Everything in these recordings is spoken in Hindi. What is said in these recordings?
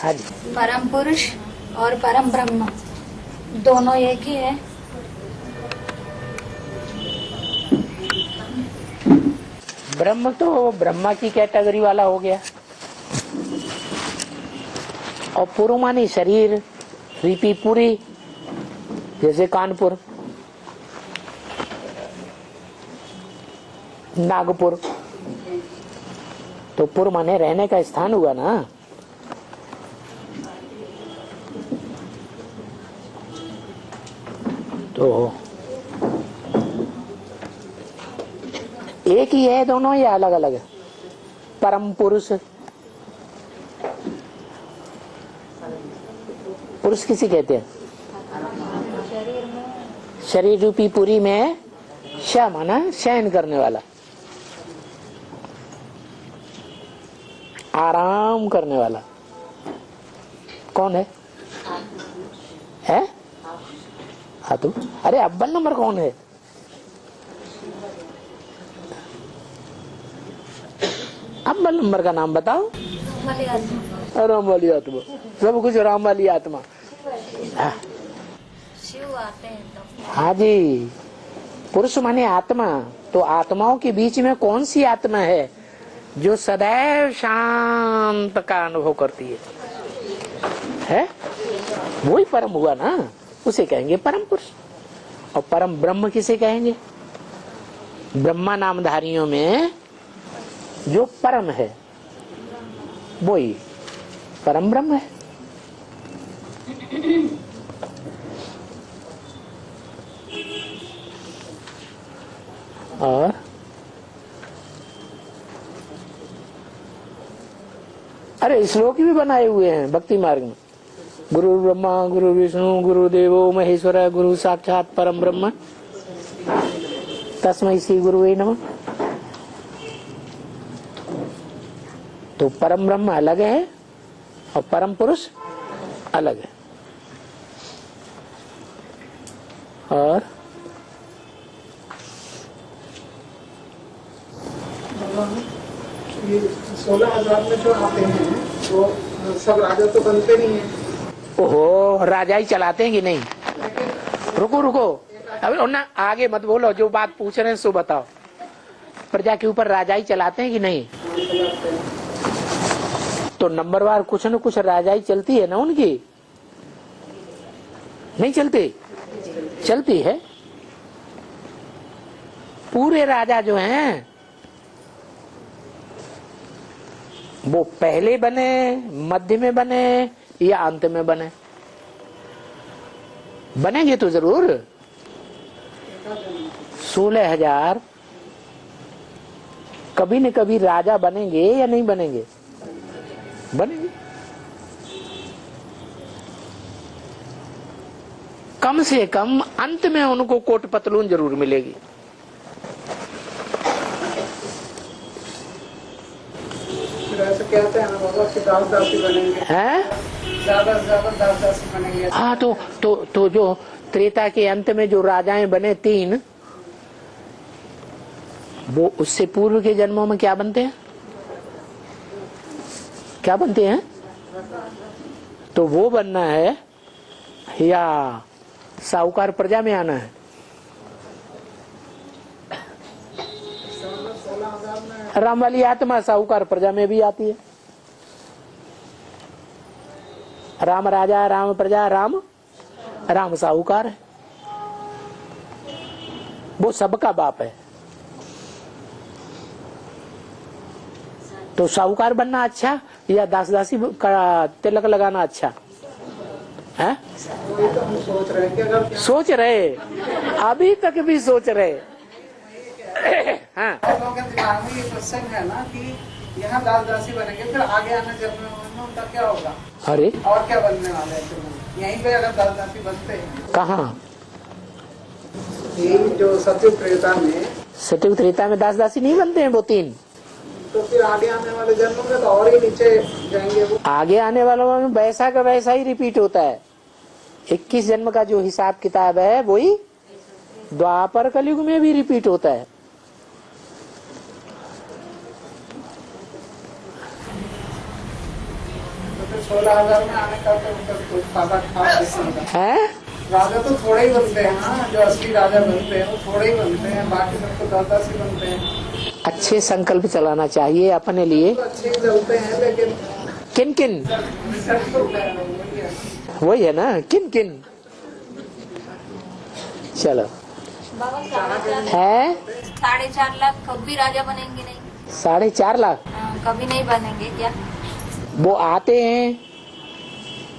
हाँ जी। परम पुरुष और परम ब्रह्म दोनों एक ही है। ब्रह्म तो ब्रह्मा की कैटेगरी वाला हो गया, और पुरु मानी शरीर, रीपी पूरी, जैसे कानपुर, नागपुर, तो पुर माने रहने का स्थान हुआ ना। तो एक ही है दोनों या अलग अलग है? परम पुरुष, पुरुष किसी कहते हैं? शरीर रूपी पुरी में श माना शयन करने वाला, आराम करने वाला। कौन है? है हाथू? अरे अव्वल नंबर कौन है? अव्वल नंबर का नाम बताओ। राम वाली आत्मा, सब कुछ राम वाली आत्मा। शिव आते हैं तो। हाँ जी, पुरुष माने आत्मा। तो आत्माओं के बीच में कौन सी आत्मा है जो सदैव शांत का अनुभव करती है? वही परम हुआ ना, उसे कहेंगे परम पुरुष। और परम ब्रह्म किसे कहेंगे? ब्रह्मा नामधारियों में जो परम है वही परम ब्रह्म है। और अरे श्लोक भी बनाए हुए हैं भक्ति मार्ग में। गुरु ब्रह्मा गुरु विष्णु गुरु देवो महेश्वर गुरु साक्षात परम ब्रह्म तस्मै श्री गुरुवे नमः। तो परम ब्रह्म अलग है और परम पुरुष अलग है। और ये 16,000 में जो आते हैं वो सब राजा तो बनते नहीं है। ओहो, राजा ही चलाते हैं कि नहीं? रुको रुको, अभी ना आगे मत बोलो, जो बात पूछ रहे हैं सो बताओ। प्रजा के ऊपर राजा ही चलाते हैं कि नहीं? तो नंबरवार कुछ न कुछ राजा ही चलती है ना उनकी, नहीं चलती? चलती है। पूरे राजा जो हैं वो पहले बने, मध्य में बने या अंत में बने? बनेंगे तो जरूर। 16,000 कभी न कभी राजा बनेंगे या नहीं बनेंगे? बनेंगे। कम से कम अंत में उनको कोट पतलून जरूर मिलेगी। ऐसा कहते हैं ना बाबा कि दास दासी बनेंगे, हैं? ज्यादा से ज्यादा दास दासी बनेंगे। हाँ, तो जो त्रेता के अंत में जो राजाएं बने 3, वो उससे पूर्व के जन्मों में क्या बनते हैं? क्या बनते हैं? तो वो बनना है या साहूकार प्रजा में आना है? राम वाली आत्मा साहूकार प्रजा में भी आती है। राम राजा राम प्रजा राम, राम साहूकार है, वो सबका बाप है। तो साहूकार बनना अच्छा या दास दासी का तिलक लगाना अच्छा है? वही तो हम सोच रहे हैं कि अगर सोच रहे, अभी तक भी सोच रहे। हाँ, लोगों के दिमाग में ये क्वेश्चन है ना कि यहाँ दास दासी बनेंगे, फिर आगे आने जन्म में उनका क्या होगा? अरे और क्या बनने वाले हैं? यहीं पे अगर दास दासी बनते हैं, कहाँ? ये जो सत्युग त्रेता में, सतयुग त्रेता में दास दासी नहीं बनते हैं वो 3। तो फिर आगे आने वाले जन्मों में तो और ही नीचे जाएंगे वो। आगे आने वालों में वैसा का वैसा ही रिपीट होता है। 21 जन्म का जो हिसाब किताब है वही द्वापर कलयुग में भी रिपीट होता है। तो फिर 16,000 में आने का तो उनका कोई फायदा खास नहीं होगा। है। राजा तो थोड़े ही बनते हैं ना, जो असली राजा बनते हैं वो थोड़े ही बनते हैं, बाकी सब तो 10-10 ही बनते हैं। अच्छे संकल्प चलाना चाहिए अपने लिए। तो अच्छे ही चलते हैं, लेकिन किन किन, वही है ना, किन किन। चलो बाबा 4.5 है। 4.5 लाख कभी राजा बनेंगे नहीं। 4.5 लाख कभी नहीं बनेंगे क्या? वो आते हैं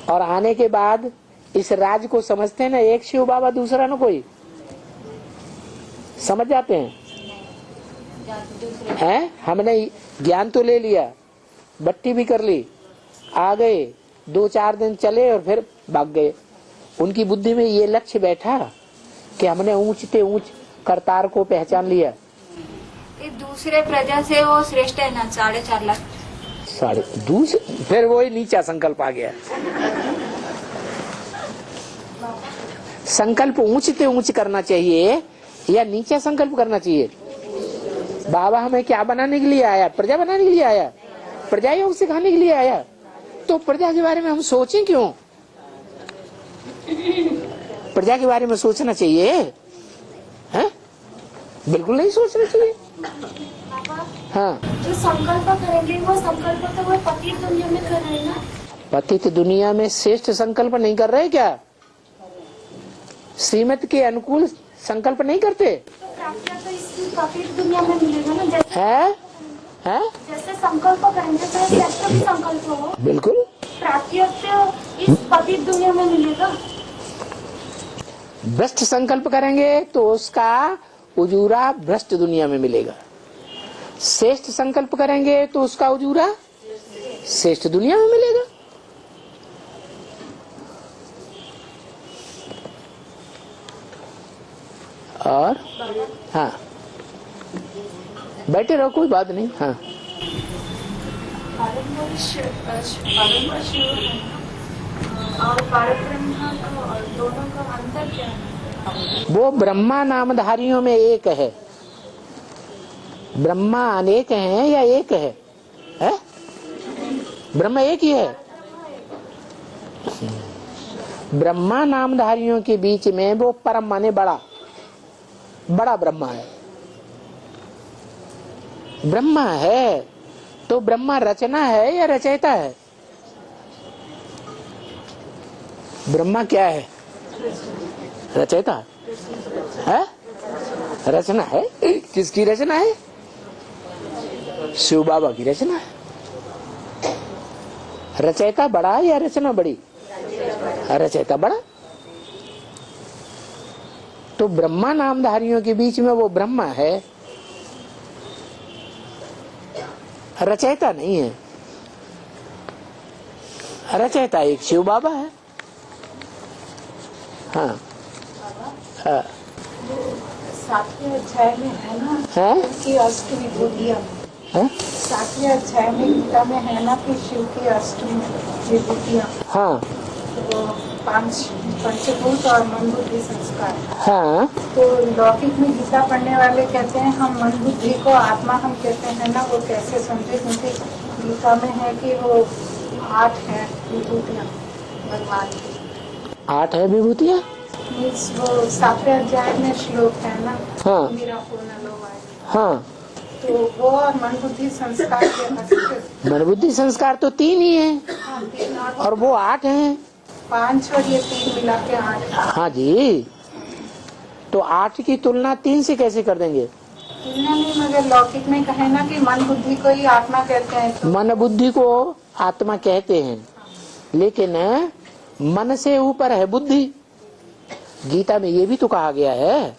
और आने के बाद इस राज को समझते हैं ना, एक शिव बाबा दूसरा ना कोई, समझ जाते हैं। हैं, हमने ज्ञान तो ले लिया, बट्टी भी कर ली, आ गए, 2-4 दिन चले और फिर भाग गए। उनकी बुद्धि में ये लक्ष्य बैठा कि हमने ऊंचते ऊंच करतार को पहचान लिया। ये दूसरे प्रजा से वो श्रेष्ठ है ना 4.5 लाख। दूसरे, फिर वही नीचा संकल्प आ गया। संकल्प ऊंचते ऊंच करना चाहिए या नीचा संकल्प करना चाहिए? बाबा हमें क्या बनाने के लिए आया? प्रजा बनाने के लिए आया, प्रजा योग सिखाने के लिए आया। तो प्रजा के बारे में हम सोचें क्यों? प्रजा के बारे में सोचना चाहिए है? बिल्कुल नहीं सोचना चाहिए। हाँ, जो संकल्प करेंगे वो संकल्प तो वो पतित दुनिया में कर रहे हैं ना। पतित दुनिया में श्रेष्ठ संकल्प नहीं कर रहे क्या? श्रीमत के अनुकूल संकल्प नहीं करते तो प्राप्त तो इस पतित दुनिया में मिलेगा ना। जैसे है? जैसे संकल्प करेंगे तो श्रेष्ठ भी संकल्प हो, बिल्कुल। प्राप्ति इस पतित दुनिया में मिलेगा। भ्रष्ट संकल्प करेंगे तो उसका उजूरा भ्रष्ट दुनिया में मिलेगा। श्रेष्ठ संकल्प करेंगे तो उसका उजूरा श्रेष्ठ दुनिया में मिलेगा। और हाँ, बैठे रहो, कोई बात नहीं। हाँ, और परब्रह्म दोनों का अंतर क्या है? वो ब्रह्मा नामधारियों में एक है। ब्रह्मा अनेक हैं या एक है? है? ब्रह्मा एक ही है। ब्रह्मा नामधारियों के बीच में वो परम माने बड़ा ब्रह्मा है। ब्रह्मा है तो ब्रह्मा रचना है या रचयिता है? ब्रह्मा क्या है? रचयिता है? रचना है। किसकी रचना है? शिव बाबा की रचना है। रचयिता बड़ा या रचना बड़ी? रचयिता बड़ा। तो ब्रह्मा नामधारियों के बीच में वो ब्रह्मा है, रचयिता नहीं है। रचयिता एक शिव बाबा है। हाँ, हाँ। 7वें अध्याय में है ना है? कि अष्ट विभूतियाँ। है? 7वें अध्याय में गीता में है ना कि शिव की अष्ट विभूतियाँ। हाँ, वो 5 पंचभूत और मन बुद्धि संस्कार। हाँ। तो लौकिक में गीता पढ़ने वाले कहते हैं हम मन बुद्धि को आत्मा हम कहते हैं ना, वो कैसे समझे? क्योंकि गीता में है कि वो 8 है विभूतियाँ भगवान की। 8 है विभूतियाँ। मीन्स वो 7वें अध्याय में श्लोक है ना। हाँ। मेरा पूर्ण लोग आए। हाँ, तो वो और मन बुद्धि संस्कार के अष्ट। मन बुद्धि संस्कार तो 3 ही है। हाँ, 3 और वो 8 हैं। 5 और ये 3 मिला के 8। हाँ जी, तो 8 की तुलना 3 से कैसे कर देंगे? तुलना नहीं, मगर लौकिक में कहे ना कि मन बुद्धि को ही आत्मा कहते हैं। तो मन बुद्धि को आत्मा कहते हैं, लेकिन मन से ऊपर है बुद्धि। गीता में ये भी तो कहा गया है,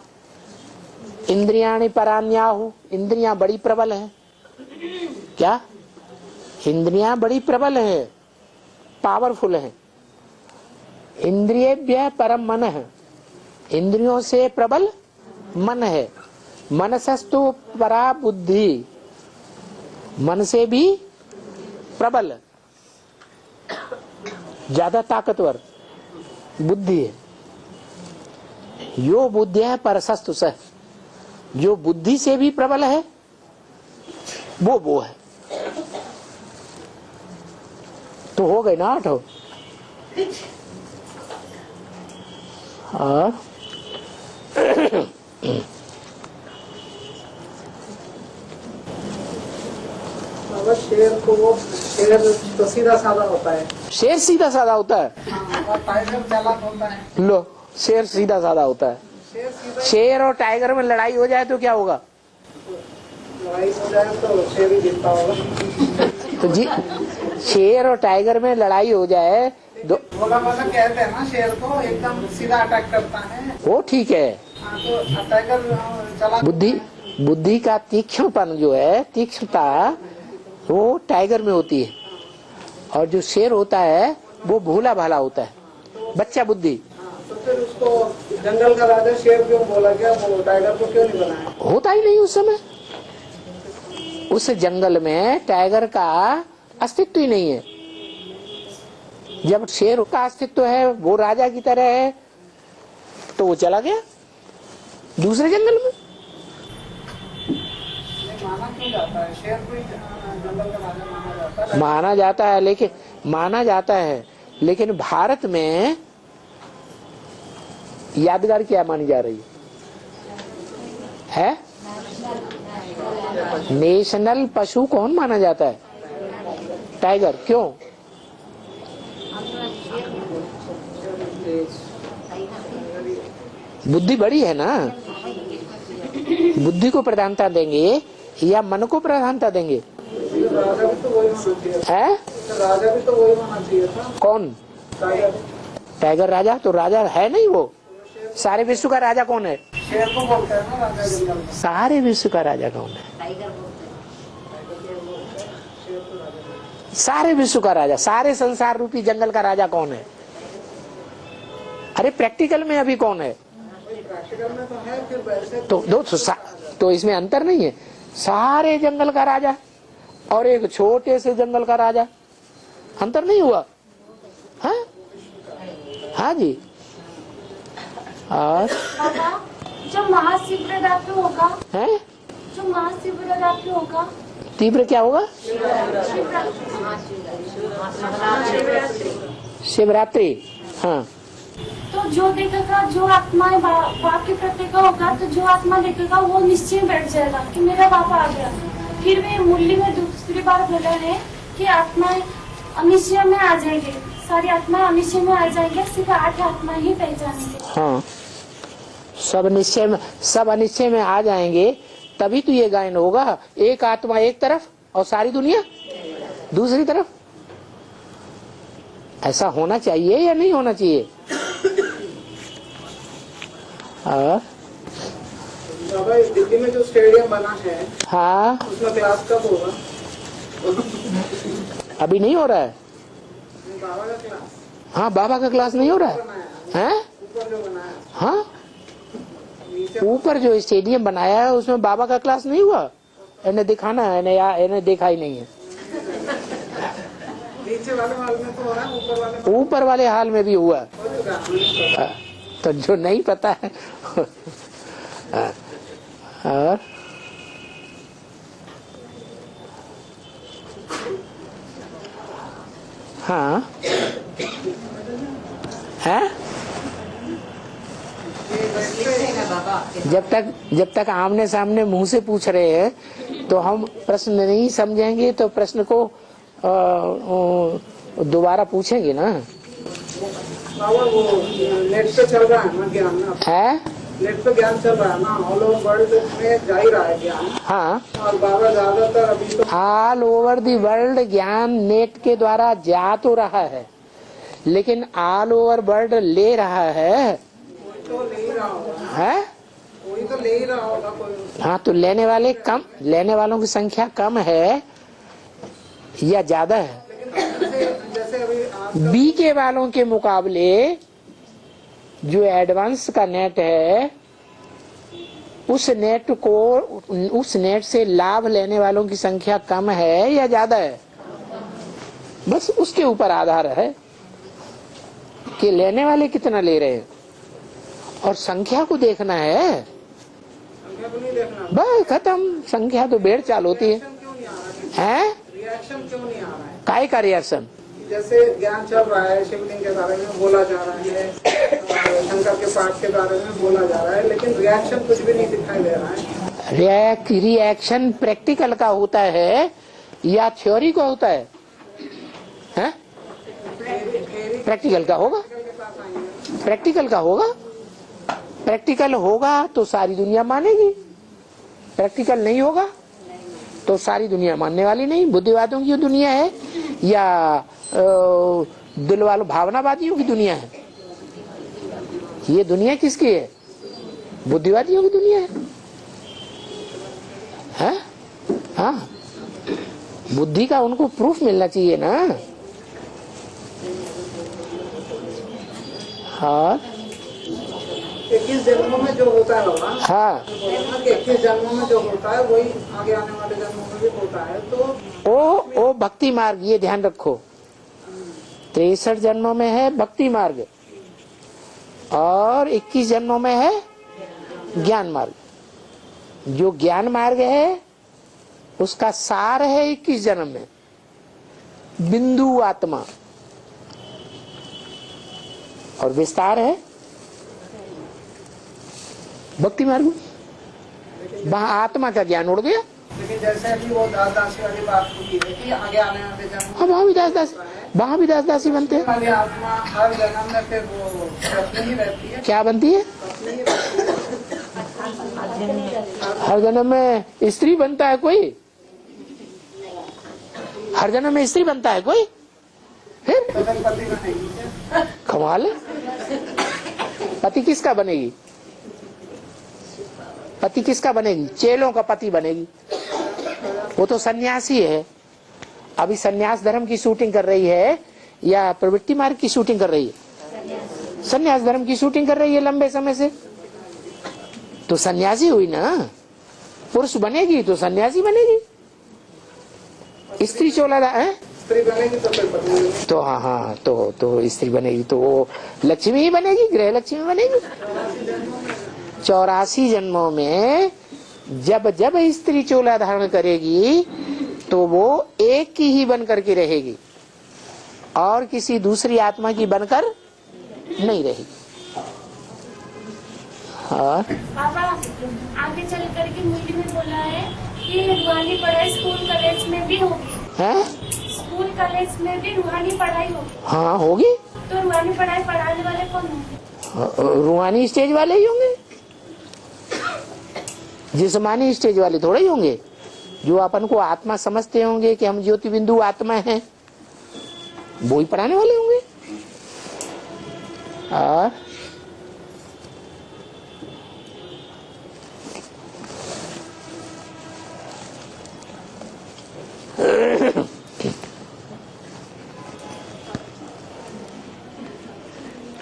इंद्रियाणि परान्याहु। इंद्रियां बड़ी प्रबल है। क्या? इंद्रियां बड़ी प्रबल है, पावरफुल है। इंद्रियेभ्यः परम मन है। इंद्रियों से प्रबल मन है। मनसस्तु परा बुद्धि। मन से भी प्रबल, ज्यादा ताकतवर बुद्धि है। यो बुद्धिया परसस्तु सह। जो बुद्धि से भी प्रबल है वो है। तो हो गए ना 8। और शेर तो सीधा साधा होता है। शेर सीधा साधा होता है। और टाइगर चालाक होता है। लो, शेर सीधा साधा होता है। शेर और टाइगर में लड़ाई हो जाए तो क्या होगा? लड़ाई हो जाए तो शेर ही जीतता होगा। तो जी, शेर और टाइगर में लड़ाई हो जाए भोला भाला कहते हैं ना, शेर को एकदम सीधा अटैक करता है। वो ठीक है। तो टाइगर चालाक। बुद्धि का तीक्ष्णपन जो है, तीक्ष्णता, वो टाइगर में होती है। और जो शेर होता है वो भोला भाला होता है, बच्चा बुद्धि। तो फिर उसको जंगल का राजा शेर क्यों बोला गया? वो टाइगर को क्यों नहीं बनाया? होता ही नहीं उस समय। उस जंगल में टाइगर का अस्तित्व ही नहीं है। जब शेर का अस्तित्व है, वो राजा की तरह है, तो वो चला गया दूसरे जंगल में। माना क्यों जाता है? शेर को जंगल का राजा माना जाता है। माना जाता है, लेकिन भारत में यादगार क्या मानी जा रही है? नेशनल पशु कौन माना जाता है? टाइगर। क्यों? बुद्धि बड़ी है ना। बुद्धि को प्रधानता देंगे या मन को प्रधानता देंगे? राजा भी तो वही होना चाहिए। है? राजा भी तो वही होना चाहिए था। कौन? टाइगर राजा तो राजा है नहीं। वो सारे विश्व का राजा कौन है? शेर को बोलते हैं ना राजा जंगल में। सारे विश्व का राजा कौन है? सारे विश्व का राजा, सारे संसार रूपी जंगल का राजा कौन है? अरे प्रैक्टिकल में अभी कौन है? प्रैक्टिकल में तो है, फिर वैसे तो इसमें अंतर नहीं है। सारे जंगल का राजा और एक छोटे से जंगल का राजा, अंतर नहीं हुआ? हाँ, हाँ जी। और जो महाशिवरात्रि होगा, है जो महाशिवरात्रि होगा, तीव्र क्या होगा? शिवरात्रि। हाँ, तो जो देखेगा, जो आत्मा बाप के प्रति का होगा, तो जो आत्मा देखेगा वो निश्चय बैठ जाएगा कि मेरा बाप आ गया। फिर वे मुरली में दूसरी बार बोला है कि आत्माएं अनिश्चय में आ जाएंगे, सारी आत्माएं अनिश्चय में आ जाएंगे, सिर्फ 8 आत्मा ही पहचानेंगे। हाँ, सब अनिश्चय में आ जाएंगे, तभी तो ये गायन होगा। एक आत्मा एक तरफ और सारी दुनिया दूसरी तरफ। ऐसा होना चाहिए या नहीं होना चाहिए? दिल्ली में जो स्टेडियम बना है, हाँ, उसमें क्लास कब होगा? अभी नहीं हो रहा है। बाबा का क्लास। हाँ, बाबा का क्लास नहीं हो रहा है। ऊपर जो बनाया। हाँ, ऊपर जो स्टेडियम बनाया है उसमें बाबा का क्लास नहीं हुआ। इन्हें दिखाना है, इन्हें देखा ही नहीं है। नीचे वाले हाल में तो हो रहा है, ऊपर वाले हाल में भी हुआ। तो जो नहीं पता है और हाँ है। जब तक आमने सामने मुंह से पूछ रहे हैं तो हम प्रश्न नहीं समझेंगे, तो प्रश्न को दोबारा पूछेंगे ना। वो नेट पे चल रहा है ना ज्ञान है? नेट पे ज्ञान चल रहा है ना, ऑल ओवर वर्ल्ड में जा ही रहा है ज्ञान। हाँ, और बाबा ज्यादातर अभी तो ऑल ओवर दी वर्ल्ड ज्ञान नेट के द्वारा जा तो रहा है, लेकिन ऑल ओवर वर्ल्ड ले रहा है। तो ले ही रहा होगा। है? कोई तो ले ही रहा होगा कोई। हाँ, तो लेने वालों की संख्या कम है या ज्यादा है? जैसे अभी बी के वालों के मुकाबले जो एडवांस का नेट है, उस नेट से लाभ लेने वालों की संख्या कम है या ज्यादा है? बस उसके ऊपर आधार है कि लेने वाले कितना ले रहे हैं, और संख्या को देखना है। संख्या को नहीं देखना। बस खत्म। संख्या तो बेड़ चाल होती है। क्यों नहीं आ रहा हैं? रिएक्शन क्यों नहीं आ रहा है? काय का रिएक्शन? जैसे ज्ञान चल रहा है, शिवलिंग के बारे में बोला जा रहा है, शंकर के पाठ के बारे में बोला जा रहा है, लेकिन रिएक्शन कुछ भी नहीं दिखाई दे रहा है। रिएक्शन प्रैक्टिकल का होता है या थ्योरी का होता है? हैं? प्रैक्टिकल का होगा। प्रैक्टिकल का होगा। प्रैक्टिकल होगा तो सारी दुनिया मानेगी, प्रैक्टिकल नहीं होगा तो सारी दुनिया मानने वाली नहीं। बुद्धिवादियों की दुनिया है या दिल वालों भावनावादियों की दुनिया है? ये दुनिया किसकी है? बुद्धिवादियों की दुनिया है। हाँ, बुद्धि का उनको प्रूफ मिलना चाहिए ना। हाँ 21 जन्मों में जो होता है बाबा, हाँ 21 जन्मों में जो होता है वही आगे आने वाले जन्मों में भी होता है। तो ओ भक्ति मार्ग, ये ध्यान रखो। 63 जन्मों में है भक्ति मार्ग और 21 जन्मों में है ज्ञान मार्ग। जो ज्ञान मार्ग है उसका सार है 21 जन्म में बिंदु आत्मा, और विस्तार है भक्ति मार्ग में। वहां आत्मा का ज्ञान उड़ गया। लेकिन जैसे अभी वो दास दासी वाली बात होती है कि आगे आने वाले जन्म, वहां भी दास दासी बनते हैं। वाली आत्मा हर जन्म में फिर वो पत्नी ही रहती है। क्या बनती है? हर जन्म में स्त्री बनता है कोई? हर जन्म में स्त्री बनता है कोई? फिर पति बनेगी। कमाल है। पति किसका बनेगी? पति किसका बनेगी? चेलों का पति बनेगी। वो तो सन्यासी है। अभी सन्यास धर्म की शूटिंग कर रही है या प्रवृत्ति मार्ग की शूटिंग कर रही है? सन्यास धर्म की शूटिंग कर रही है लंबे समय से। तो सन्यासी हुई ना। पुरुष बनेगी तो सन्यासी बनेगी। स्त्री चोला है, स्त्री बनेगी तो फिर पत्नी बनेगी। तो हाँ तो स्त्री बनेगी तो वो लक्ष्मी ही बनेगी, गृह लक्ष्मी बनेगी। 84 जन्मों में जब जब स्त्री चोला धारण करेगी तो वो एक की ही बन करके रहेगी और किसी दूसरी आत्मा की बनकर नहीं रहेगी। हाँ बाबा आगे चल करके मुरली में बोला है कि रूहानी पढ़ाई स्कूल कॉलेज में भी होगी। है? स्कूल कॉलेज में भी रूहानी पढ़ाई होगी। हाँ होगी। तो रूहानी पढ़ाई पढ़ाने वाले कौन होंगे? रूहानी स्टेज वाले ही होंगे, जिस्मानी स्टेज वाले थोड़े ही होंगे। जो अपन को आत्मा समझते होंगे कि हम ज्योति बिंदु आत्मा हैं, वो ही पढ़ाने वाले होंगे। और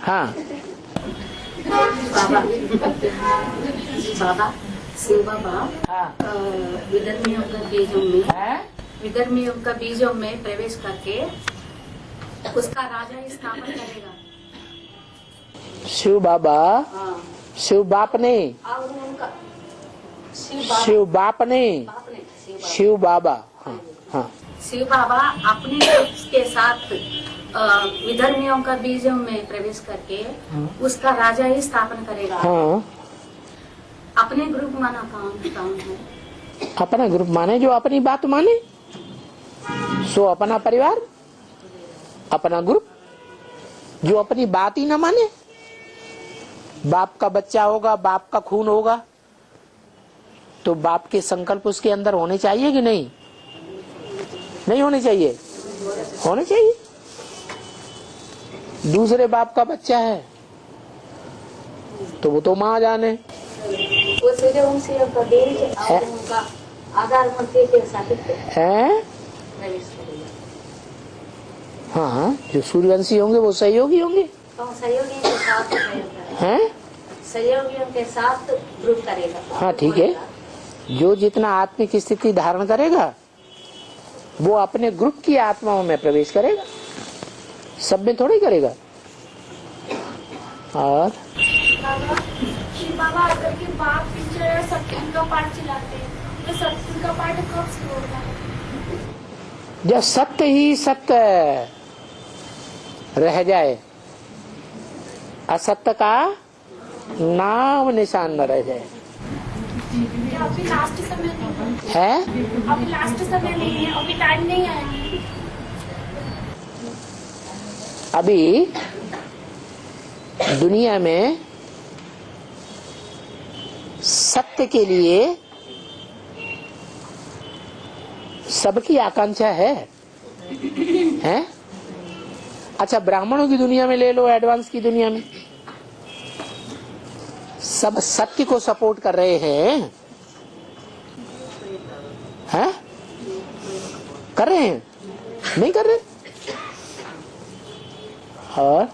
हाँ बाबा शिव बाबा हाँ विधर्मियों का बीजों में प्रवेश करके उसका राजा स्थापन करेगा। शिव बाबा, हाँ। शिव बाप ने, और उनका शिव बाप ने, शिव बाबा, हाँ हाँ शिव बाबा अपने के साथ विधर्मियों का बीजों में प्रवेश करके उसका राजा ही स्थापन करेगा। हाँ। अपने ग्रुप माना काम है। अपना ग्रुप माने जो अपनी बात माने, सो अपना परिवार, अपना ग्रुप। जो अपनी बात ही ना माने, बाप का बच्चा होगा, बाप का खून होगा, तो बाप के संकल्प उसके अंदर होने चाहिए कि नहीं? नहीं होने चाहिए? होने चाहिए। दूसरे बाप का बच्चा है तो वो तो माँ जाने। वो सूर्यवंशी का देवी और उनका आधार मूर्ति के साथ है। प्रवेश करेगा। हाँ, जो सूर्यवंशी होंगे वो सहयोगी होंगे। तो सहयोगियों के साथ हैं? सहयोगियों के साथ ग्रुप करेगा। हाँ ठीक है। जो जितना आत्मिक स्थिति धारण करेगा वो अपने ग्रुप की आत्माओं में प्रवेश करेगा, सब में थोड़ी करेगा। और बाबा अगर के बाप पिक्चर सत्संग का पाठ चलाते हैं तो सत्संग का पाठ कब शुरू होगा? जब सत्य ही सत्य है, रह जाए, असत्य का नाम निशान न रह जाए। अभी लास्ट समय नहीं है अभी लास्ट समय नहीं है, अभी टाइम नहीं आया। अभी दुनिया में सत्य के लिए सबकी आकांक्षा है? अच्छा, ब्राह्मणों की दुनिया में ले लो, एडवांस की दुनिया में सब सत्य को सपोर्ट कर रहे हैं, हैं? कर रहे हैं? नहीं कर रहे? और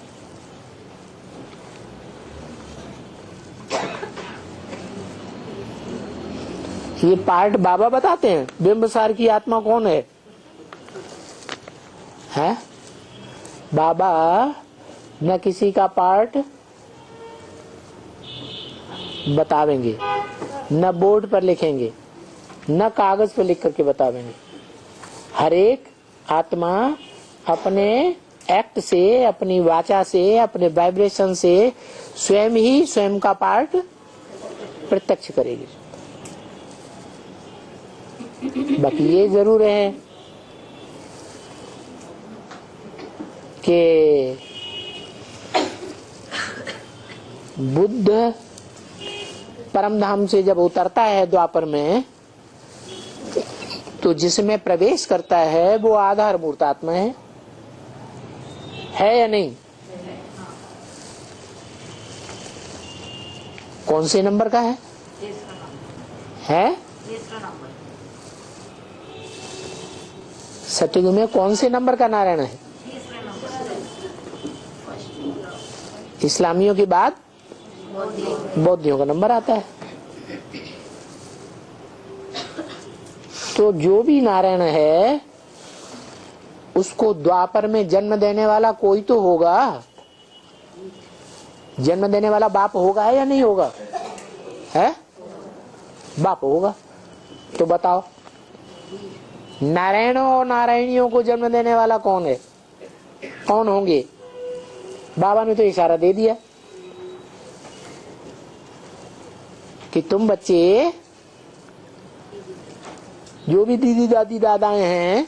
ये पार्ट बाबा बताते हैं, बिंबसार की आत्मा कौन है? हैं? बाबा न किसी का पार्ट बतावेंगे, न बोर्ड पर लिखेंगे, न कागज पर लिख करके बतावेंगे। हर एक आत्मा अपने एक्ट से, अपनी वाचा से, अपने वाइब्रेशन से स्वयं ही स्वयं का पार्ट प्रत्यक्ष करेगी। बाकी ये जरूर है कि बुद्ध परम धाम से जब उतरता है द्वापर में, तो जिसमें प्रवेश करता है वो आधार मूर्त आत्मा है या नहीं? कौन से नंबर का है? सतयुग में कौन से नंबर का नारायण है? इस्लामियों के बाद बौद्धियों का नंबर आता है। तो जो भी नारायण है उसको द्वापर में जन्म देने वाला कोई तो होगा। जन्म देने वाला बाप होगा या नहीं होगा? है? बाप होगा। तो बताओ, नारायणों और नारायणियों को जन्म देने वाला कौन है? कौन होंगे? बाबा ने तो इशारा दे दिया कि तुम बच्चे, जो भी दीदी दादी दादाएं हैं,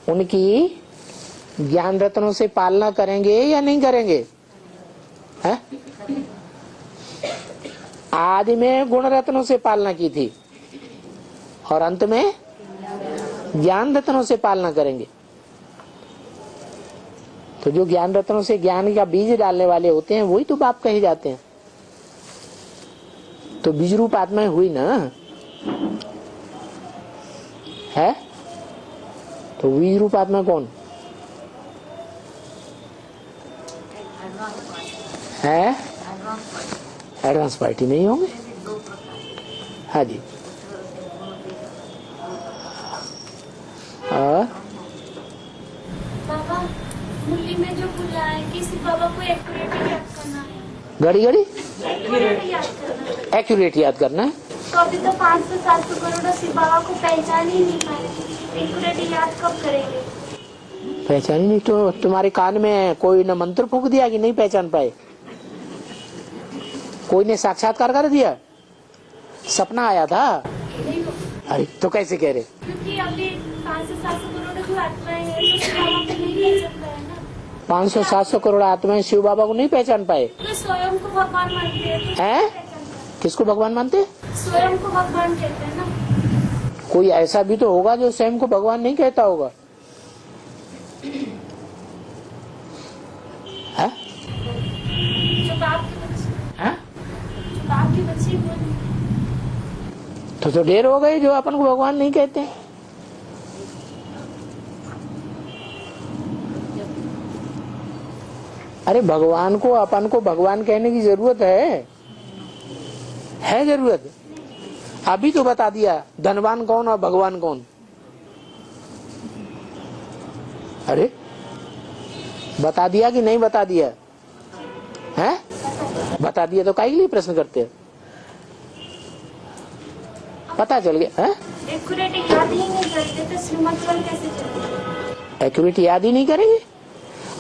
उनकी ज्ञान रत्नों से पालना करेंगे या नहीं करेंगे? है? आदि में गुण रत्नों से पालना की थी और अंत में ज्ञान रत्नों से पालना करेंगे। तो जो ज्ञान रत्नों से ज्ञान का बीज डालने वाले होते हैं वही तो बाप कहे जाते हैं। तो बीज रूप आत्माएं हुई ना, है? तो बीज रूप आत्मा कौन है? एडवांस पार्टी नहीं होंगे। हाँ जी। और बाबा, मुरली में जो बोला है कि सिर्फ बाबा को एक्यूरेटली याद करना है, घड़ी घड़ी एक्यूरेटली याद करना है। एक्यूरेट याद करना है। तो अभी तो 500-700 करोड़ शिव बाबा को पहचान ही नहीं पाए, एक्यूरेटली याद कब करेंगे? पहचान ही नहीं। तो तुम्हारे कान में कोई न मंत्र फूंक दिया कि नहीं पहचान पाए? कोई ने साक्षात्कार कर दिया? सपना आया था? अरे तो कैसे कह रहे? क्योंकि अभी 500-700 करोड़ जो आत्माएं हैं तो शिव बाबा को नहीं पहचान पाए ना। 500-700 करोड़ आत्माएं शिव बाबा को नहीं पहचान पाए? तो स्वयं को भगवान मानते हैं, तो हैं? पहचान पाए। किसको भगवान मानते? स्वयं को भगवान कहते हैं ना। कोई ऐसा भी तो होगा जो स्वयं को भगवान नहीं कहता होगा। है? जो बाप के बच्चे, है? जो बाप के बच्चे बोल, तो ढेर हो गए जो अपन को भगवान नहीं कहते। अरे भगवान को, अपन को भगवान कहने की जरूरत है जरूरत? अभी तो बता दिया धनवान कौन और भगवान कौन। अरे बता दिया कि नहीं बता दिया? है? बता दिया तो काहे के लिए प्रश्न करते हैं? पता चल गया है? एक्यूरेट याद ही नहीं करते तो श्रीमत पर कैसे चलेगा? एक्यूरेट याद ही नहीं करेंगे।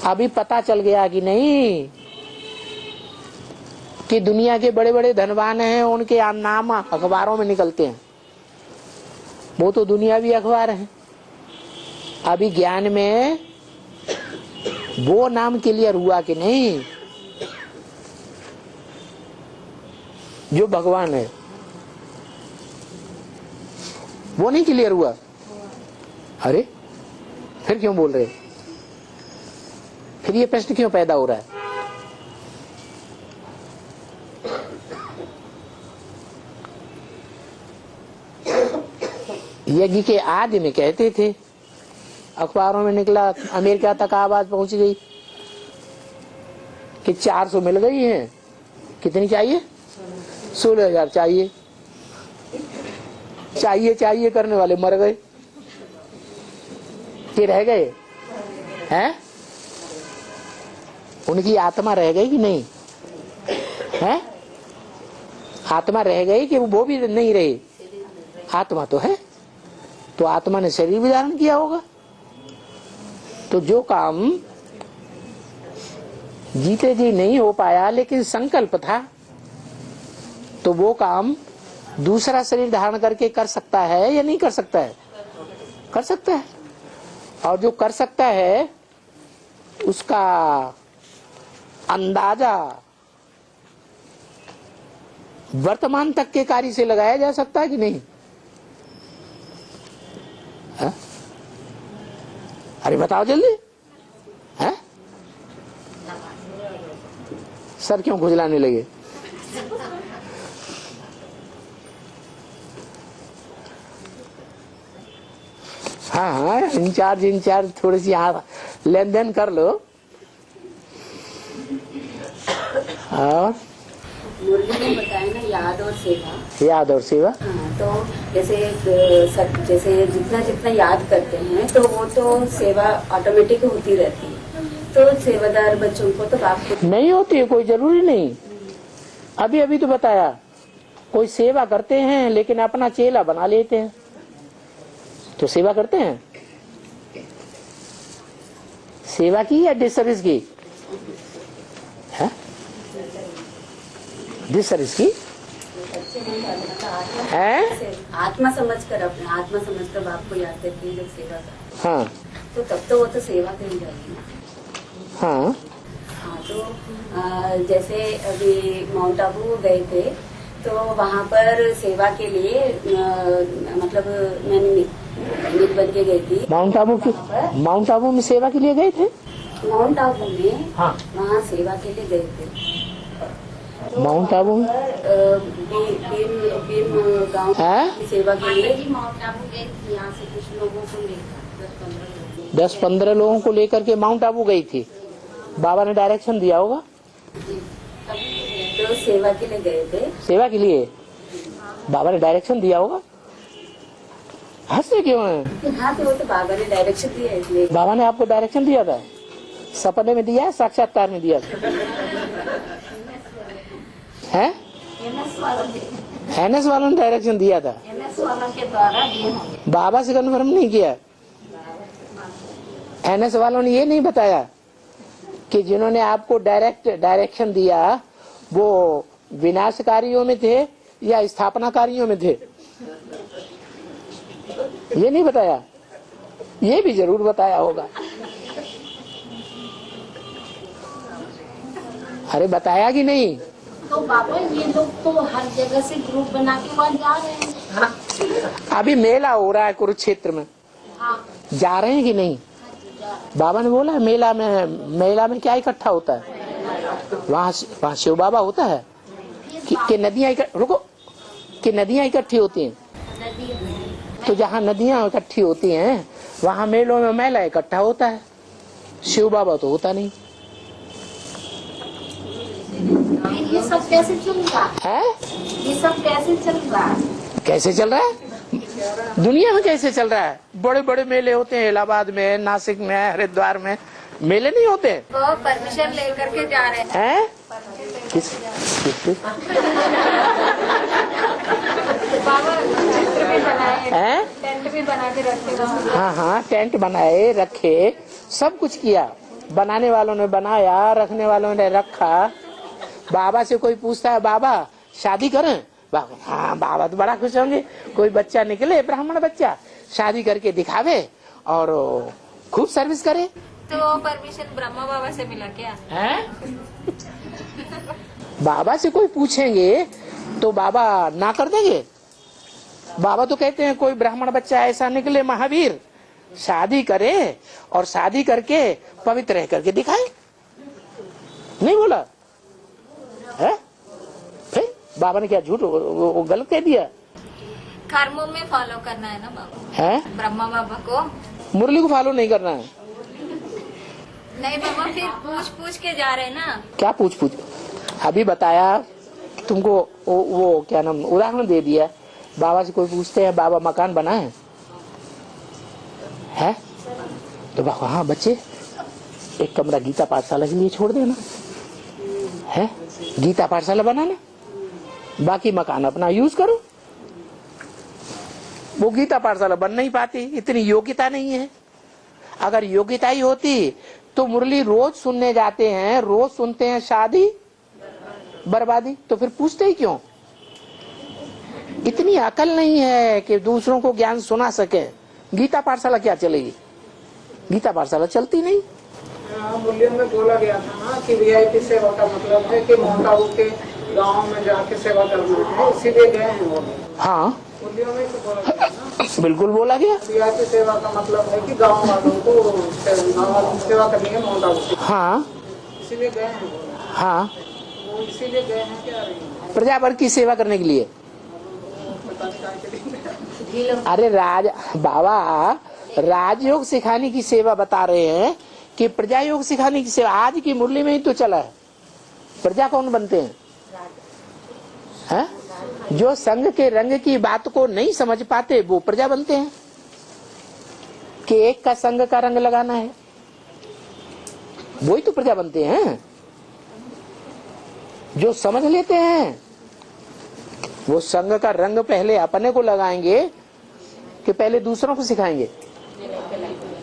अभी पता चल गया कि नहीं कि दुनिया के बड़े बड़े धनवान हैं, उनके नाम अखबारों में निकलते हैं, वो तो दुनियावी अखबार है। अभी ज्ञान में वो नाम क्लियर हुआ कि नहीं जो भगवान है, वो नहीं क्लियर हुआ। अरे फिर क्यों बोल रहे, फिर ये प्रश्न क्यों पैदा हो रहा है? यज्ञ के आदि में कहते थे, अखबारों में निकला, अमेरिका तक आवाज पहुंच गई कि 400 मिल गई हैं। कितनी चाहिए? 16,000 चाहिए। चाहिए करने वाले मर गए कि रह गए हैं? उनकी आत्मा रह गई कि नहीं है? आत्मा रह गई कि वो भी नहीं रही? आत्मा तो है, तो आत्मा ने शरीर भी धारण किया होगा। तो जो काम जीते जी नहीं हो पाया लेकिन संकल्प था, तो वो काम दूसरा शरीर धारण करके कर सकता है या नहीं कर सकता है? कर सकता है। और जो कर सकता है उसका अंदाजा वर्तमान तक के कार्य से लगाया जा सकता है कि नहीं? है? अरे बताओ जल्दी है? सर क्यों खुजलाने लगे? हाँ, इंचार्ज थोड़ी सी लेन देन कर लो। और मुरली ने बताया ना, याद और सेवा। याद और सेवा, हाँ, तो जैसे जितना याद करते हैं तो वो तो सेवा ऑटोमेटिक होती रहती है। तो सेवादार बच्चों को तो बाप को नहीं होती है, कोई जरूरी नहीं। अभी तो बताया, कोई सेवा करते हैं लेकिन अपना चेला बना लेते हैं, तो सेवा करते हैं। सेवा की या डिसर्विस की है? डिसर्विस की है। आत्मा समझकर, अपने आत्मा समझकर बाप को याद करके जब सेवा करते, हाँ तो तब तो वो तो सेवा करी जाएगी। हाँ हाँ, तो जैसे अभी माउंट आबू गए थे, तो वहाँ पर सेवा के लिए मतलब मैंने निमित्त बन के गई थी। माउंट आबू में सेवा के लिए गए थे। माउंट आबू में हाँ, वहाँ सेवा के लिए गए थे। माउंट आबू में बीम गाँव की सेवा के लिए माउंट आबू गए थे, यहाँ से कुछ लोगों को लेकर 10-15 लोगों को लेकर के माउंट आबू गई थी। बाबा ने डायरेक्शन दिया होगा। तो सेवा के लिए गए थे। सेवा के लिए बाबा ने डायरेक्शन दिया होगा। हंसते क्यों हैं? हाँ, तो वो तो बाबा ने डायरेक्शन दिया है, इसलिए। बाबा ने आपको डायरेक्शन दिया था? सपने में दिया, साक्षात्कार में दिया है? एनएस वालों ने डायरेक्शन दिया था, एनएस वालों के द्वारा बाबा से कन्फर्म नहीं किया। एनएस वालों ने ये नहीं बताया कि जिन्होंने आपको डायरेक्शन दिया वो विनाशकारियों में थे या स्थापनाकारियों में थे, ये नहीं बताया। ये भी जरूर बताया होगा। अरे बताया कि नहीं? तो बाबा ये लोग तो हर जगह से ग्रुप बना के वहाँ जा रहे हैं। अभी मेला हो रहा है कुरुक्षेत्र में, हाँ, जा रहे हैं कि नहीं? बाबा ने बोला मेला में क्या इकट्ठा होता है? वहाँ शिव बाबा होता है कि नदियाँ इकट्ठी होती हैं। तो जहाँ नदियाँ इकट्ठी होती हैं वहाँ मेलों में मेला इकट्ठा होता है, शिव बाबा तो होता नहीं। ये सब कैसे चल रहा है? ये सब कैसे चल रहा है? कैसे चल रहा है? दुनिया में कैसे चल रहा है? बड़े बड़े मेले होते हैं, इलाहाबाद में, नासिक में, हरिद्वार में मेले नहीं होते? वो परमिशन लेकर के जा रहे हैं? किस भी बनाए, हैं? टेंट भी बना के रखे गाँव में। हाँ हाँ, टेंट बनाए, रखे, सब कुछ किया। बनाने वालों ने बनाया, रखने वालों ने रखा। बाबा से कोई पूछता है बाबा शादी करें, बाबा हाँ, बाबा तो बड़ा खुश होंगे। कोई बच्चा निकले ब्राह्मण बच्चा, शादी करके दिखावे और खूब सर्विस करे। तो परमिशन ब्रह्मा बाबा से मिला क्या? हैं? बाबा से कोई पूछेंगे तो बाबा ना कर देंगे? बाबा तो कहते हैं कोई ब्राह्मण बच्चा ऐसा निकले महावीर, शादी करे और शादी करके पवित्र रह करके दिखाए। नहीं बोला है? फिर बाबा ने क्या झूठ वो गलत कह दिया? कर्मों में फॉलो करना है ना बाबा, है ब्रह्मा बाबा को। मुरली को फॉलो नहीं करना है। नहीं बाबा, फिर पूछ पूछ के जा रहे ना। क्या पूछ पूछ? अभी बताया तुमको, वो क्या नाम, उदाहरण दे दिया। बाबा से कोई पूछते हैं बाबा मकान बना है? तो बाबा हाँ बच्चे एक कमरा गीता पाठशाला के लिए छोड़ देना है, गीता पाठशाला बनाना, बाकी मकान अपना यूज करो। वो गीता पाठशाला बन नहीं पाती, इतनी योग्यता नहीं है। अगर योग्यता ही होती तो मुरली रोज सुनने जाते हैं, रोज सुनते हैं शादी बर्बादी, तो फिर पूछते ही क्यों? इतनी अकल नहीं है कि दूसरों को ज्ञान सुना सके। गीता पाठशाला क्या चलेगी? गीता पाठशाला चलती नहीं। मूल्यों में बोला गया था ना कि वीआईपी सेवा का मतलब है कि माउंट आबू के गांव में जाके सेवा करना है, इसीलिए गए हैं वो। हाँ, मूल्यों में तो बोला गया ना, बिल्कुल बोला गया। वीआईपी सेवा का मतलब है कि गांव वालों को सेवा करनी है माउंट आबू की। हाँ, इसीलिए गए हैं वो। हाँ, वो इसीलिए गए हैं क्या? प्रजा वर्ग की सेवा करने के लिए। अरे बाबा राजयोग सिखाने की सेवा बता रहे हैं कि प्रजा योग सिखाने की सेवा। आज की मुरली में ही तो चला है। प्रजा कौन बनते हैं? जो संघ के रंग की बात को नहीं समझ पाते वो प्रजा बनते हैं कि एक का संघ का रंग लगाना है, वही तो प्रजा बनते हैं। जो समझ लेते हैं वो संघ का रंग पहले अपने को लगाएंगे कि पहले दूसरों को सिखाएंगे?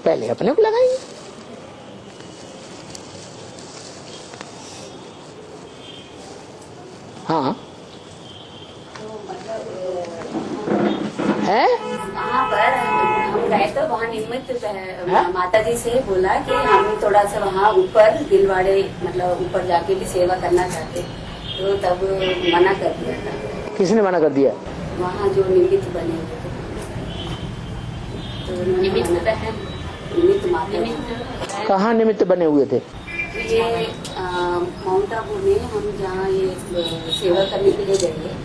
पहले अपने को लगाएंगे। हाँ है। वहाँ पर हम गए तो वहाँ निमित्त माता जी से बोला कि हम थोड़ा सा वहाँ ऊपर दिलवाड़े मतलब ऊपर जाके भी सेवा करना चाहते, तो तब मना कर दिया था। किसने मना कर दिया? वहाँ जो निमित्त बने हुए थे, तो निमित्त माता। कहाँ निमित्त बने हुए थे? ये माउंट आबू में हम जहाँ ये सेवा करने के लिए गए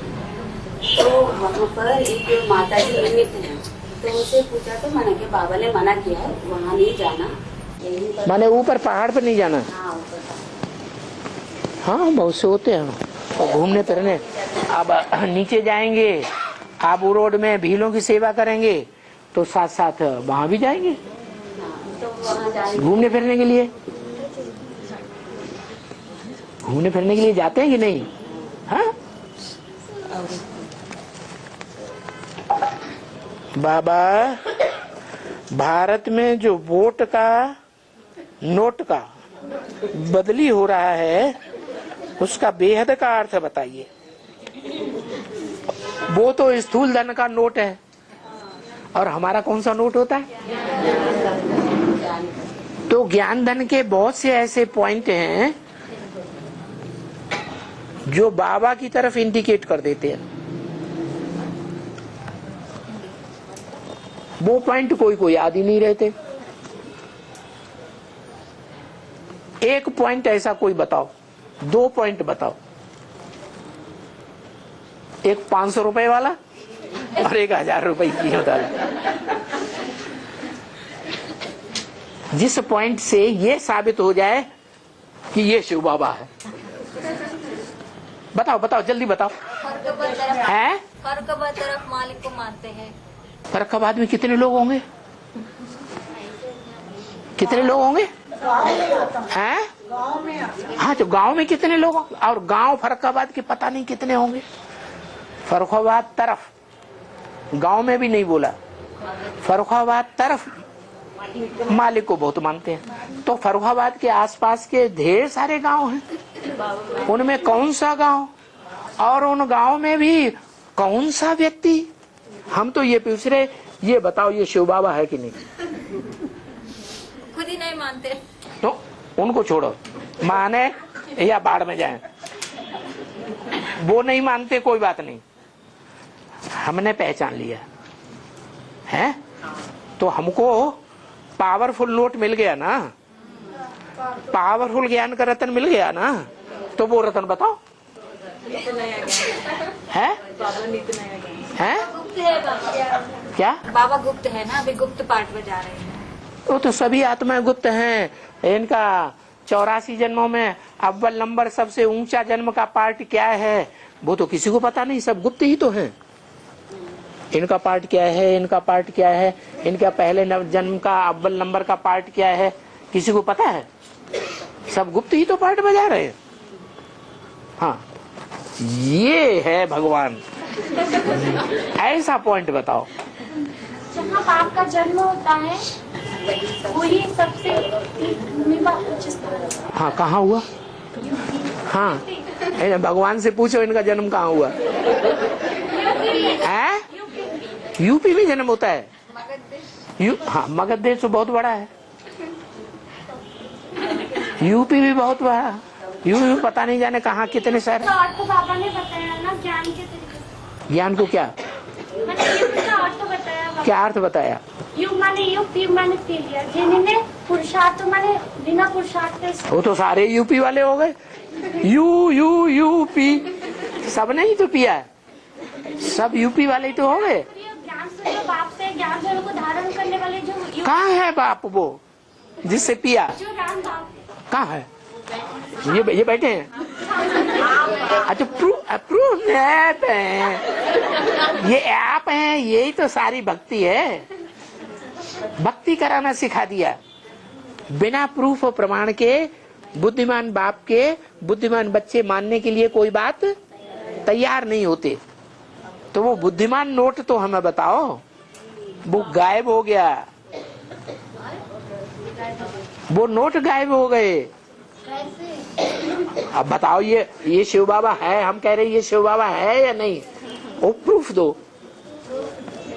तो वहाँ पर एक माता जी निमित्त है, तो उनसे पूछा तो मना किया, बाबा ने मना किया है वहाँ नहीं जाना, यहीं पर। माने ऊपर पहाड़ पर नहीं जाना? हाँ ऊपर। हाँ बहुत से होते हैं और घूमने फिरने। अब नीचे जाएंगे, आबू रोड में भीलों की सेवा करेंगे तो साथ साथ वहाँ भी जाएंगे तो वहाँ जाएंगे घूमने फिरने के लिए। घूमने फिरने के लिए जाते हैं कि नहीं? हाँ बाबा, भारत में जो वोट का नोट का बदली हो रहा है उसका बेहद का अर्थ बताइए। वो तो स्थूल धन का नोट है और हमारा कौन सा नोट होता है? तो ज्ञान धन के बहुत से ऐसे पॉइंट हैं जो बाबा की तरफ इंडिकेट कर देते हैं। वो पॉइंट कोई कोई याद ही नहीं रहते। एक पॉइंट ऐसा कोई बताओ, 2 पॉइंट बताओ। एक 500 रुपए वाला और एक 1000 रुपए की होता है, जिस पॉइंट से ये साबित हो जाए कि ये शिव बाबा है। बताओ बताओ जल्दी बताओ। है फर्क तरफ मालिक को मानते हैं। फर्रुखाबाद में कितने लोग होंगे? कितने लोग होंगे? हैं? हाँ तो गांव में कितने लोग होंगे? और गांव फर्रुखाबाद के पता नहीं कितने होंगे। फर्रुखाबाद तरफ गांव में भी नहीं बोला। फर्रुखाबाद तरफ मालिक को बहुत मानते हैं। तो फर्रुखाबाद के आसपास के ढेर सारे गांव हैं, उनमें कौन सा गांव और उन गांव में भी कौन सा व्यक्ति? हम तो ये पूछ रहे, ये बताओ ये शिव बाबा है कि नहीं? खुद ही नहीं मानते। तो उनको छोड़ो, माने या बाढ़ में जाएं, वो नहीं मानते कोई बात नहीं, हमने पहचान लिया है। तो हमको पावरफुल नोट मिल गया ना, पावरफुल ज्ञान का रत्न मिल गया ना, तो वो रत्न बताओ है? है गुप्त है बाबा। क्या? बाबा गुप्त है ना, अभी गुप्त पाठ बजा रहे हैं। वो तो सभी आत्माएं गुप्त हैं। इनका 84 जन्मों में अव्वल नंबर सबसे ऊंचा जन्म का पार्ट क्या है वो तो किसी को पता नहीं, सब गुप्त ही तो हैं। इनका पार्ट क्या है, इनका पार्ट क्या है, इनका पहले जन्म का अव्वल नंबर का पार्ट क्या है, किसी को पता है? सब गुप्त ही तो पार्ट बजा रहे हैं। हाँ, ये है भगवान। ऐसा पॉइंट बताओ। जहाँ बाप का जन्म होता है वही सबसे उच्च स्थान। हाँ, कहाँ हुआ? हाँ, भगवान से पूछो इनका जन्म कहाँ हुआ है? यूपी में जन्म होता है। हाँ, मगध देश तो बहुत बड़ा है, यूपी भी बहुत बड़ा, यूपी में पता नहीं जाने कहाँ कितने शहर। तो अर्थ बाबा ने बताया ना ज्ञान के तरीके। ज्ञान को क्या? मैंने युग का अर्थ बताया बाबा। क्या अर्थ बताया? युग माने युग, युग माने पी लिया, जिन्होंने पुरुषार्थ माने बिना पुरुषार्थ के। वो तो सारे यूपी वाले हो गए। यूपी सबने ही तो पिया है, सब यूपी वाले ही तो हो गए। ज्ञान से जो बाप से ज्ञान जल को धारण करने वाले जो कहाँ है बाप वो जिससे पिया? जो राम बाप कहाँ है? ये बैठे हैं। अच्छा, प्रूफ ऐप है, ये ऐप है, यही तो सारी भक्ति है। भक्ति कराना सिखा दिया। बिना प्रूफ और प्रमाण के बुद्धिमान बाप के बुद्धिमान बच्चे मानने के लिए कोई बात तैयार नहीं होते। तो वो बुद्धिमान नोट तो हमें बताओ, वो गायब हो गया, वो नोट गायब हो गए। अब बताओ ये शिव बाबा है? हम कह रहे ये शिव बाबा है या नहीं? वो प्रूफ दो।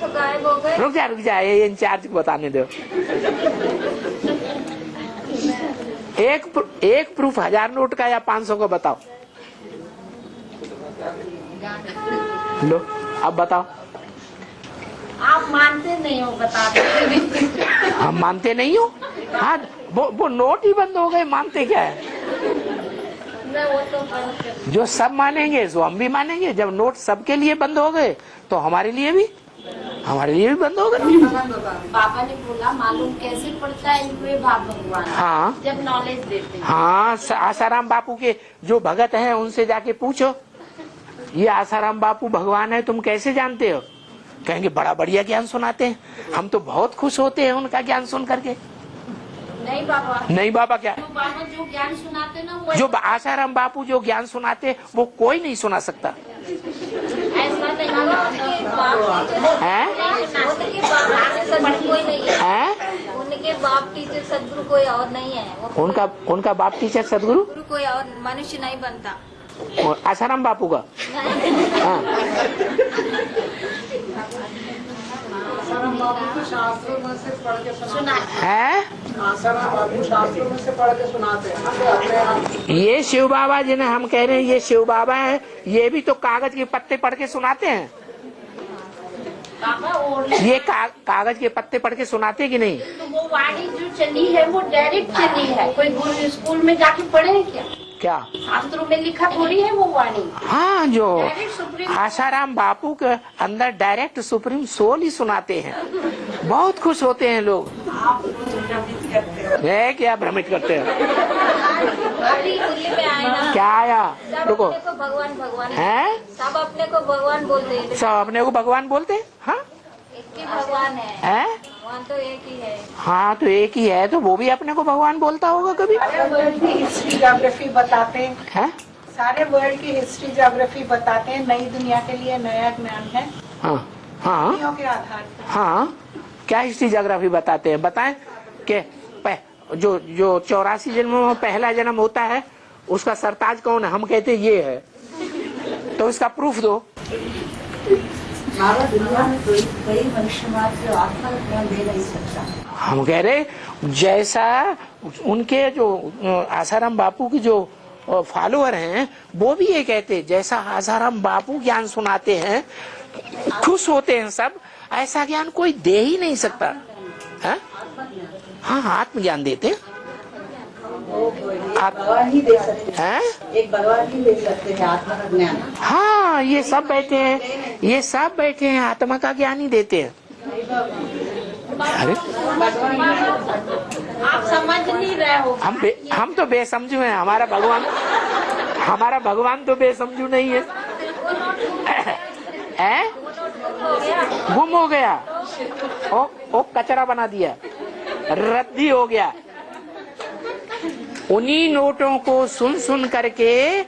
तो गायब हो गए। रुक जा, ये इंचार्ज को बताने दो। एक प्रूफ 1000 नोट का या 500 का बताओ। लो, अब बताओ। आप मानते नहीं हो, बता दो। हम मानते नहीं हो? हाँ, वो नोट ही बंद हो गए, मानते क्या है? वो तो जो सब मानेंगे सो हम भी मानेंगे। जब नोट सबके लिए बंद हो गए तो हमारे लिए भी बंद हो गए। बाबा ने बोला मालूम कैसे पड़ता है इनको ये बाप भगवान। हाँ, जब नॉलेज देते हैं। हाँ, आसाराम बापू के जो भगत हैं उनसे जाके पूछो, ये आसाराम बापू भगवान है तुम कैसे जानते हो? कहेंगे बड़ा बढ़िया ज्ञान सुनाते हैं, हम तो बहुत खुश होते हैं उनका ज्ञान सुन करके। नहीं बाबा क्या? बाबा जो ज्ञान सुनाते ना वो जो आसाराम बापू जो ज्ञान सुनाते वो कोई नहीं सुना सकता ऐसा नहीं है? कोई नहीं है? उनके बाप टीचर सदगुरु कोई और नहीं है। वो उनका बाप टीचर सदगुरु कोई और मनुष्य नहीं बनता। और आसाराम बापू का? हाँ। आसाराम बाबू के शास्त्रों में से पढ़ के सुना है? आसाराम बाबू शास्त्रों में से पढ़ के सुनाते हैं। ये शिव बाबा जिन्हें हम कह रहे हैं ये शिव बाबा है, ये भी तो कागज के पत्ते पढ़ के सुनाते हैं। ये कागज के पत्ते पढ़ के सुनाते कि नहीं? तो वो वाणी जो चली है वो डायरेक्ट चली है, कोई गुरु स्कूल में जाके पढ़े हैं क्या? शास्त्रों में लिखा थोड़ी है वो वाणी। हाँ, जो आसाराम बापू के अंदर डायरेक्ट सुप्रीम सोल ही सुनाते हैं। बहुत खुश होते हैं लोग। क्या भ्रमित करते हैं? में आए ना, क्या आया? रुको, अपने को भगवान भगवान है? सब अपने को भगवान बोलते हैं। सब अपने को भगवान बोलते हैं। हाँ, एक ही भगवान है। भगवान तो एक ही है। हाँ, तो एक ही है, तो वो भी अपने को भगवान बोलता होगा कभी। सारे वर्ल्ड की हिस्ट्री ज्योग्राफी बताते हैं। सारे वर्ल्ड की हिस्ट्री ज्योग्राफी बताते हैं। नई दुनिया के लिए नया ज्ञान है। हाँ, हाँ के आधार पर। हाँ, क्या हिस्ट्री ज्योग्राफी बताते हैं, बताएं कि जो 84 जन्मों में पहला जन्म होता है उसका सरताज कौन है, हम कहते हैं ये है, तो इसका प्रूफ दो। दुनिया में कोई मनुष्यवाद जो आत्मा का ज्ञान दे नहीं सकता। हम कह रहे जैसा उनके जो आसाराम बापू की जो फॉलोअर हैं वो भी ये कहते, जैसा आसाराम बापू ज्ञान सुनाते हैं खुश होते हैं सब, ऐसा ज्ञान कोई दे ही नहीं सकता है? हाँ, आत्मज्ञान देते हैं। भगवान ही दे सकते हैं, एक भगवान ही दे सकते हैं आत्मा का ज्ञान। हाँ, ये सब बैठे हैं, ये सब बैठे हैं, आत्मा का ज्ञान ही देते हैं। अरे आप समझ नहीं रहे हो। हम तो बेसमझू हैं, हमारा भगवान तो बेसमझू नहीं है। गुम हो गया, ओ कचरा बना दिया, रद्दी हो गया। उन्हीं नोटों को सुन करके,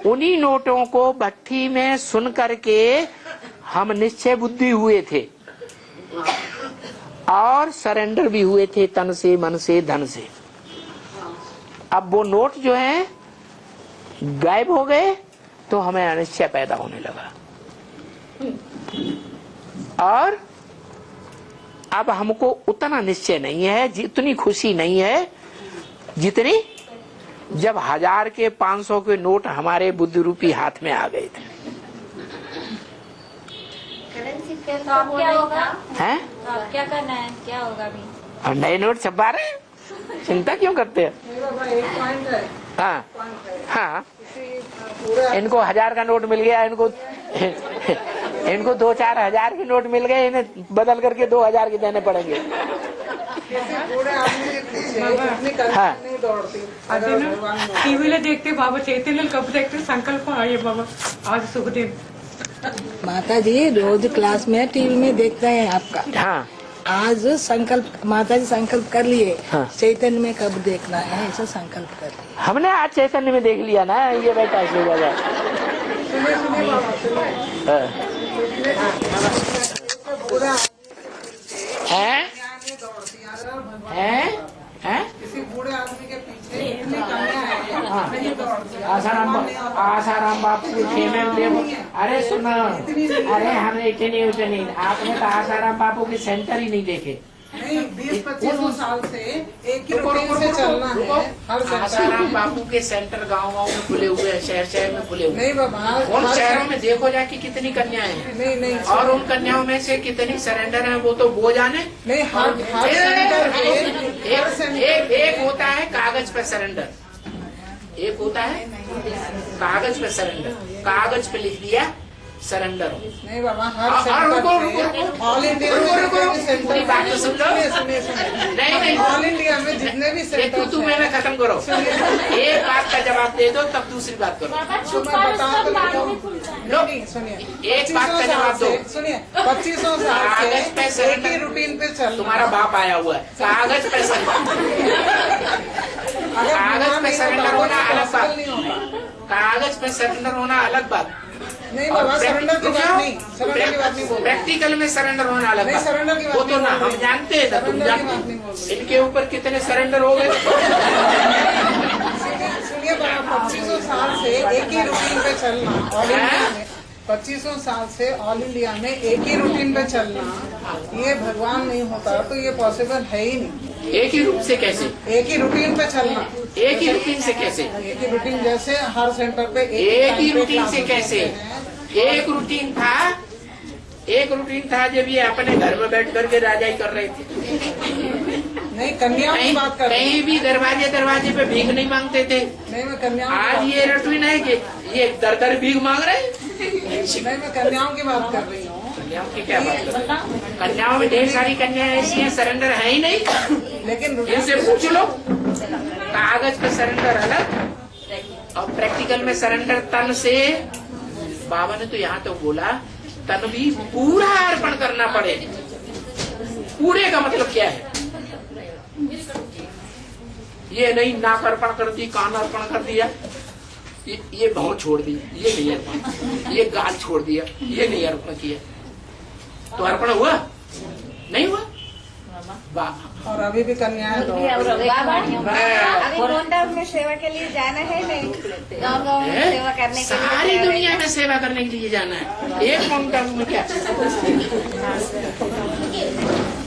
उन्हीं नोटों को भट्टी में सुन करके हम निश्चय बुद्धि हुए थे और सरेंडर भी हुए थे तन से, मन से, धन से। अब वो नोट जो है गायब हो गए तो हमें अनिश्चय पैदा होने लगा और अब हमको उतना निश्चय नहीं है, जितनी खुशी नहीं है जितनी जब 1000 के 500 के नोट हमारे बुद्धि रूपी हाथ में आ गए थे। तो अब क्या होगा? हैं? तो अब क्या करना है, क्या होगा अभी? और नए नोट छपा रहे हैं, चिंता क्यों करते हैं? एक पॉइंट है, हाँ हाँ, पूरा इनको 1000 का नोट मिल गया, इनको 2-4 हजार के नोट मिल गए, इन्हें बदल करके 2000 के देने पड़ेंगे। पूरे आदमी के पीछे इतनी हाँ। नहीं दौड़ती। अरे ना टीवी में देखते बाबा चैतन्य कब देखते संकल्प आइए बाबा आज सुखदेव। माता जी रोज क्लास में टीवी में देखते हैं आपका। हाँ, आज संकल्प माता जी संकल्प कर लिए, हाँ। चैतन्य में कब देखना है ऐसा संकल्प कर लिए। हमने आज चैतन्य में देख लिया ना, ये बेटा ऐसे हो जाए। किसी बूढ़े आदमी के पीछे इतनी कमियां हैं, नहीं दौड़ती। आसाराम बापू के खेमे में देखो, अरे सुनो, अरे हमने इतनी उतनी, आपने तो आसाराम बापू के सेंटर ही नहीं देखे। नहीं 20-25 साल से एक ही रूटीन से चलना है हर आसाराम बापू के सेंटर गाँव में खुले हुए हैं, शहर में खुले हुए। नहीं बाबा, उन शहरों में देखो जाके कितनी कन्याएं हैं, नहीं और उन कन्याओं में से कितनी सरेंडर है वो तो वो जाने। नहीं एक होता है कागज पे सरेंडर, एक होता है कागज पे सरेंडर, कागज पे लिख दिया सरेंडर। नहीं बाबा, हर सेंटर पे ऑल इंडिया में पूरी बात तो सुन लो। नहीं, ऑल इंडिया में जितने भी सेंटर तू में खत्म करो, एक बात का जवाब दे दो तब दूसरी बात करो। तो मैं बता दो, सुनिए, एक बात का जवाब दो। सुनिए, 2500 साल से एक ही रूटीन पे चल। तुम्हारा बाप आया हुआ है, कागज पे कागज पे सरेंडर होना अलग बात, कागज पे सरेंडर होना अलग बात। नहीं बाबा, सरेंडर की बात नहीं, सरेंडर की बात नहीं बोल। प्रैक्टिकल में सरेंडर होना अलग बात, सरेंडर की बात वो तो ना हम जानते हैं ना तुम जानते। इनके ऊपर कितने सरेंडर हो गए। सुनिए बाबा, 2500 साल से एक ही रूटीन पे चलना, ऑल इंडिया में 2500 साल से ऑल इंडिया में एक ही रूटीन पे चलना, ये भगवान नहीं होता तो ये पॉसिबल है ही नहीं। एक ही रूप से कैसे? एक ही रूटीन पे चलना, एक ही रूटीन से कैसे? एक ही रूटीन जैसे हर सेंटर पे एक ही रूटीन से कैसे? एक रूटीन था जब ये अपने घर में बैठ करके राजाई कर रहे थे। नहीं, कन्याओं की बात कर, कहीं भी दरवाजे पे भीख नहीं मांगते थे। नहीं, मैं कन्याओं आज ये रूटीन है कि ये दर भीख मांग रहे हैं। नहीं, मैं कन्याओं की बात कर रही हूँ। कन्याओं की क्या बात कर रहे हैं? कन्याओं में ढेर सारी कन्याएं ऐसी हैं, सरेंडर है ही नहीं। लेकिन इनसे पूछ लो, कागज पे सरेंडर अलग और प्रैक्टिकल में सरेंडर तन से। बाबा ने तो यहाँ तो बोला तन भी पूरा अर्पण करना पड़े। पूरे का मतलब क्या है? ये नहीं नाक अर्पण कर दी, कान अर्पण कर दिया, ये भौं छोड़ दी, ये नहीं अर्पण, ये गाल छोड़ दिया, ये नहीं अर्पण किया। तो अर्पण हुआ नहीं हुआ? और अभी भी कन्याएं दो। अभी वृंदावन में सेवा के लिए जाना है नहीं, गाँव में सेवा करने के लिए सारी दुनिया में सेवा करने के लिए जाना है, एक माउंट आबू में क्या?